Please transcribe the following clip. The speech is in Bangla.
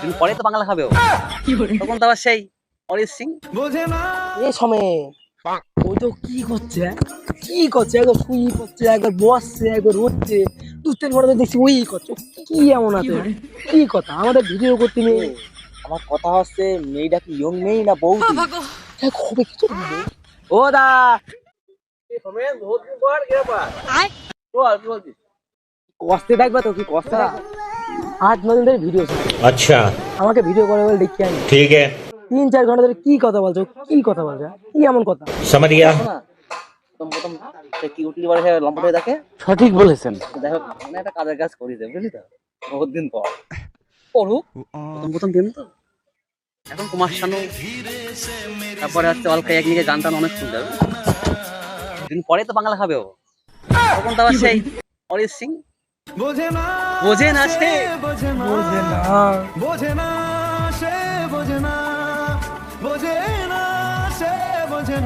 দিন পরে তো বাংলা খাবে ও। তখন তো আবার সেই অরিজিৎ সিং। এই সময় ওই তো কি করছে একবার শুই করছে, একবার বসছে, একবার উঠছে, দু তিন ঘন্টা দেখছি ওই করছে। ও কি এমন আছে? কি কথা আমাদের ভিডিও করতে নেই? আমার কথা হচ্ছে মেয়েটা কি ইয়ং মেয়ে না বৌদি? হবে কিছু বলবো? ও দা কষ্টে থাকবে তো, কি কষ্টে থাকবে? 8-9 দিন ধরে ভিডিও अच्छा আমাকে ভিডিও করে বলে দেখি আমি ठीक है 3-4 ঘন্টা ধরে কি কথা বলছো, কি এমন কথা? समझ गया না প্রথম প্রথম সে কি উঠলি বলে সে লম্বা হয়ে দেখে। সঠিক বলেছেন। দেখো মানে একটা কাজের কাজ করি দে, বুঝলি তো? বহুত দিন পর করুক, প্রথম প্রথম দিন তো। এখন কুমার শানু, তারপরে হচ্ছে অলকা ইয়াগনিকের গান টান অনেক শুনতে হবে। দিন পরে তো বাংলা খাবে ও। তখন তো আবার সেই অরিজিৎ সিং। বোঝে না সে, বোঝে না